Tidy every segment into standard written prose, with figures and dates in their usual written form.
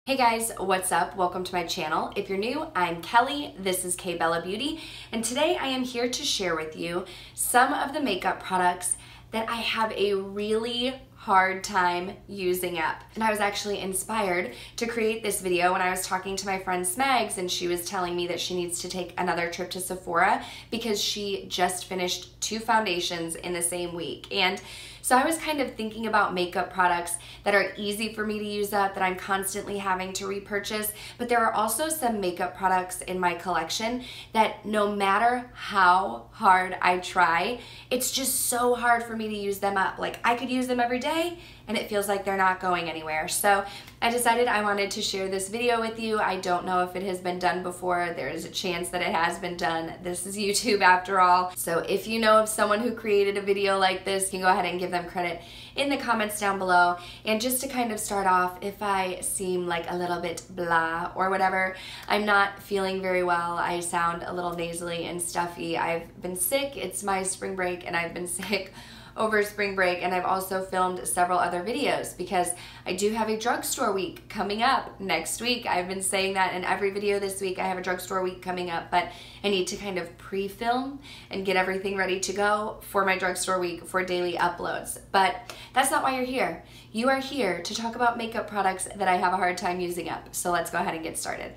Hey guys, what's up? Welcome to my channel. If you're new, I'm Kelly, this is KBellaBeauty, and today I am here to share with you some of the makeup products that I have a really hard time using up. And I was actually inspired to create this video when I was talking to my friend Smags, and she was telling me that she needs to take another trip to Sephora because she just finished 2 foundations in the same week. And so I was kind of thinking about makeup products that are easy for me to use up, that I'm constantly having to repurchase, but there are also some makeup products in my collection that no matter how hard I try, it's just so hard for me to use them up. Like, I could use them every day and it feels like they're not going anywhere. So I decided I wanted to share this video with you. I don't know if it has been done before. There is a chance that it has been done. This is YouTube after all. So if you know of someone who created a video like this, you can go ahead and give them credit in the comments down below. And just to kind of start off, if I seem like a little bit blah or whatever, I'm not feeling very well. I sound a little nasally and stuffy. I've been sick. It's my spring break and I've been sick over spring break, and I've also filmed several other videos because I do have a drugstore week coming up next week. I've been saying that in every video this week. I have a drugstore week coming up, but I need to kind of pre-film and get everything ready to go for my drugstore week for daily uploads. But that's not why you're here. You are here to talk about makeup products that I have a hard time using up. So let's go ahead and get started.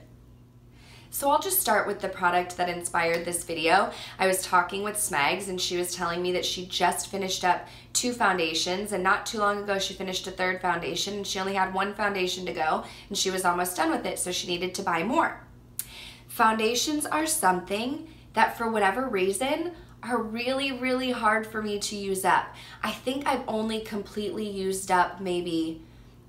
So I'll just start with the product that inspired this video. I was talking with Smags and she was telling me that she just finished up 2 foundations, and not too long ago she finished a 3rd foundation, and she only had 1 foundation to go and she was almost done with it, so she needed to buy more. Foundations are something that for whatever reason are really hard for me to use up. I think I've only completely used up maybe,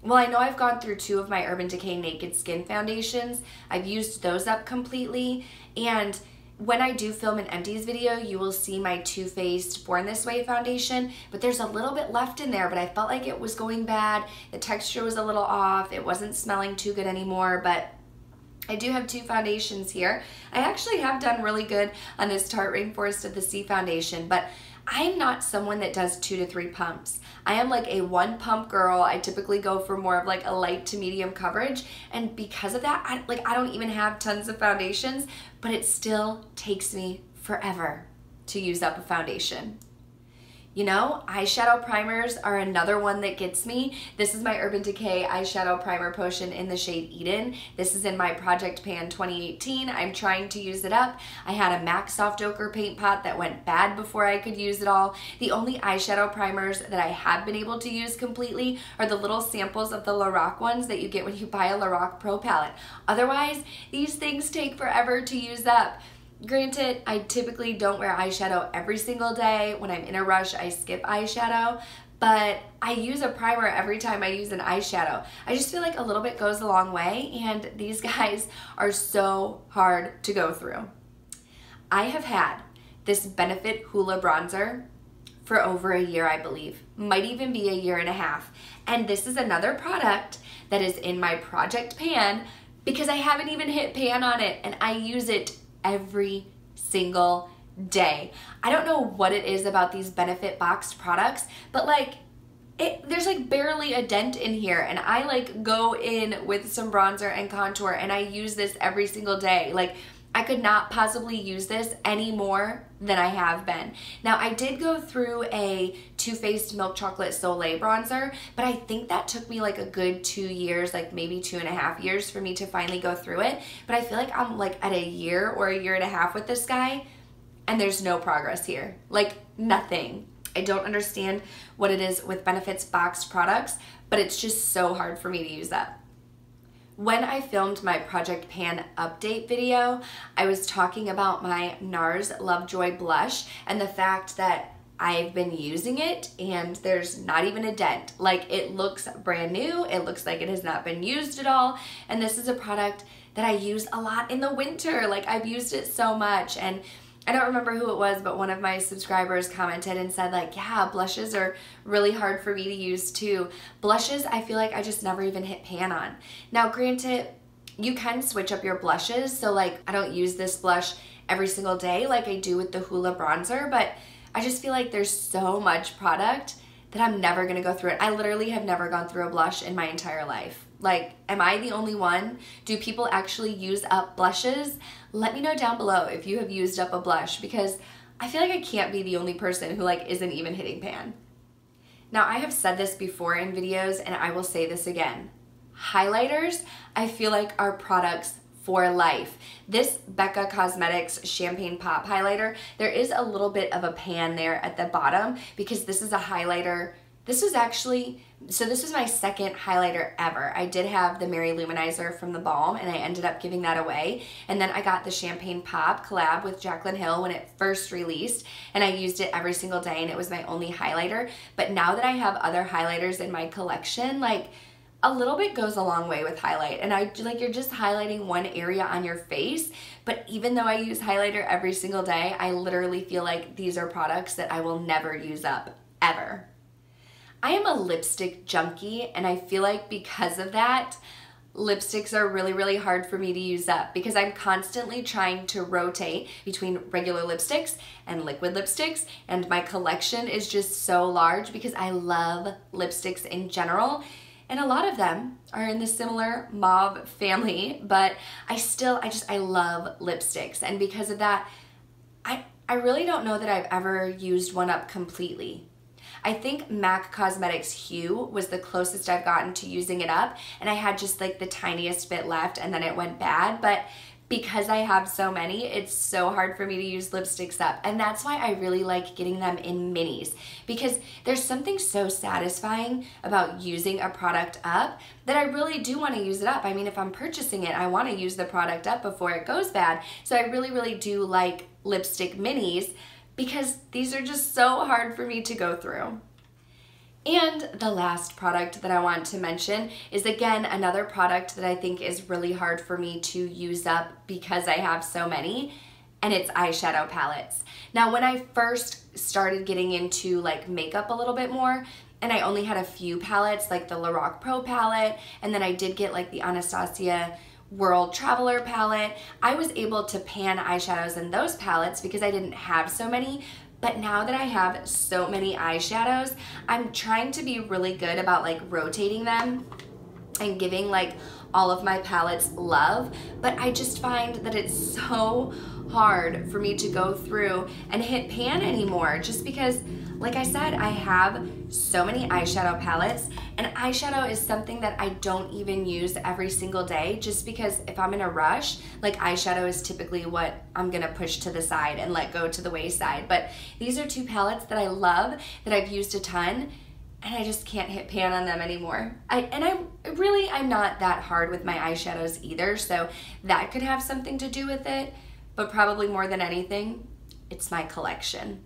well, I know I've gone through 2 of my Urban Decay Naked Skin foundations. I've used those up completely, and when I do film an empties video, you will see my Too Faced Born This Way foundation, but there's a little bit left in there, but I felt like it was going bad. The texture was a little off. It wasn't smelling too good anymore, but I do have 2 foundations here. I actually have done really good on this Tarte Rainforest of the Sea foundation, but I'm not someone that does 2 to 3 pumps. I am like a 1 pump girl. I typically go for more of like a light to medium coverage, and because of that, I don't even have tons of foundations, but it still takes me forever to use up a foundation. You know, eyeshadow primers are another one that gets me. This is my Urban Decay eyeshadow primer potion in the shade Eden. This is in my Project Pan 2018. I'm trying to use it up. I had a MAC Soft Ochre paint pot that went bad before I could use it all. The only eyeshadow primers that I have been able to use completely are the little samples of the Lorac ones that you get when you buy a Lorac Pro palette. Otherwise, these things take forever to use up. Granted, I typically don't wear eyeshadow every single day. When I'm in a rush, I skip eyeshadow, but I use a primer every time I use an eyeshadow. I just feel like a little bit goes a long way, and these guys are so hard to go through. I have had this Benefit Hoola bronzer for over a year, I believe. Might even be a year and a half. And this is another product that is in my Project Pan because I haven't even hit pan on it, and I use it every single day. I don't know what it is about these Benefit boxed products, but like there's like barely a dent in here, and I like go in with some bronzer and contour and I use this every single day. Like, I could not possibly use this any more than I have been. Now, I did go through a Too Faced Milk Chocolate Soleil bronzer, but I think that took me like a good 2 years, like maybe 2.5 years for me to finally go through it. But I feel like I'm like at a year or a year and a half with this guy, and there's no progress here. Like, nothing. I don't understand what it is with Benefit's boxed products, but it's just so hard for me to use up. When I filmed my Project Pan update video, I was talking about my NARS Lovejoy blush and the fact that I've been using it and there's not even a dent. Like, it looks brand new. It looks like it has not been used at all. And this is a product that I use a lot in the winter. Like, I've used it so much, and I don't remember who it was, but one of my subscribers commented and said like, yeah, blushes are really hard for me to use too. Blushes, I feel like I just never even hit pan on. Now, granted, you can switch up your blushes. So like, I don't use this blush every single day like I do with the Hoola bronzer, but I just feel like there's so much product that I'm never gonna go through it. I literally have never gone through a blush in my entire life. Like, am I the only one? Do people actually use up blushes? Let me know down below if you have used up a blush, because I feel like I can't be the only person who like isn't even hitting pan. Now, I have said this before in videos and I will say this again. Highlighters, I feel like, are products for life. This Becca Cosmetics Champagne Pop highlighter, there is a little bit of a pan there at the bottom because this is a highlighter. This was my second highlighter ever. I did have the Mary Luminizer from the Balm and I ended up giving that away. And then I got the Champagne Pop collab with Jaclyn Hill when it first released, and I used it every single day and it was my only highlighter. But now that I have other highlighters in my collection, like, a little bit goes a long way with highlight. And you're just highlighting one area on your face, but even though I use highlighter every single day, I literally feel like these are products that I will never use up, ever. I am a lipstick junkie, and I feel like because of that, lipsticks are really, really hard for me to use up because I'm constantly trying to rotate between regular lipsticks and liquid lipsticks, and my collection is just so large because I love lipsticks in general. And a lot of them are in the similar mauve family, but I love lipsticks. And because of that, I really don't know that I've ever used one up completely. I think MAC Cosmetics Hue was the closest I've gotten to using it up, and I had just like the tiniest bit left and then it went bad. But because I have so many, it's so hard for me to use lipsticks up. And that's why I really like getting them in minis, because there's something so satisfying about using a product up that I really do want to use it up. I mean, if I'm purchasing it, I want to use the product up before it goes bad. So I really, really do like lipstick minis because these are just so hard for me to go through. And the last product that I want to mention is, again, another product that I think is really hard for me to use up because I have so many, and it's eyeshadow palettes. Now, when I first started getting into like makeup a little bit more, and I only had a few palettes, like the Lorac Pro palette, and then I did get like the Anastasia World Traveler palette, I was able to pan eyeshadows in those palettes because I didn't have so many. But now that I have so many eyeshadows, I'm trying to be really good about like rotating them and giving like all of my palettes love. But I just find that it's so hard for me to go through and hit pan anymore, just because, like I said, I have so many eyeshadow palettes, and eyeshadow is something that I don't even use every single day, just because if I'm in a rush, like, eyeshadow is typically what I'm gonna push to the side and let go to the wayside. But these are two palettes that I love, that I've used a ton, and I just can't hit pan on them anymore. I'm not that hard with my eyeshadows either, so that could have something to do with it, but probably more than anything, it's my collection.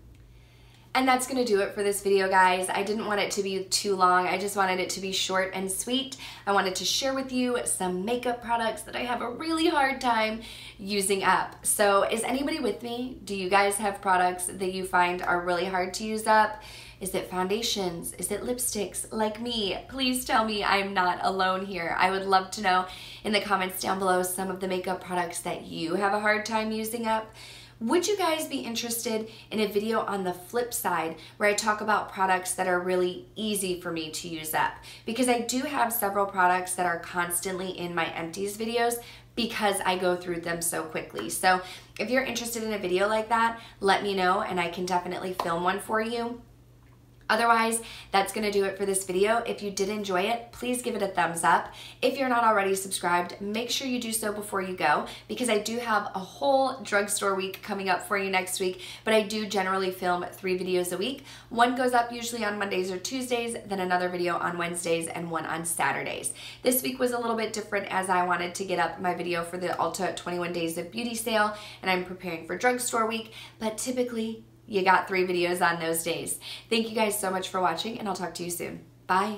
And that's gonna do it for this video, guys. I didn't want it to be too long. I just wanted it to be short and sweet. I wanted to share with you some makeup products that I have a really hard time using up. So is anybody with me? Do you guys have products that you find are really hard to use up? Is it foundations? Is it lipsticks like me? Please tell me I'm not alone here. I would love to know in the comments down below some of the makeup products that you have a hard time using up. Would you guys be interested in a video on the flip side where I talk about products that are really easy for me to use up? Because I do have several products that are constantly in my empties videos because I go through them so quickly. So if you're interested in a video like that, let me know and I can definitely film one for you. Otherwise, that's gonna do it for this video. If you did enjoy it, please give it a thumbs up. If you're not already subscribed, make sure you do so before you go, because I do have a whole drugstore week coming up for you next week, but I do generally film 3 videos a week. One goes up usually on Mondays or Tuesdays, then another video on Wednesdays, and one on Saturdays. This week was a little bit different as I wanted to get up my video for the Ulta 21 Days of Beauty sale, and I'm preparing for drugstore week, but typically, you got 3 videos on those days. Thank you guys so much for watching, and I'll talk to you soon. Bye.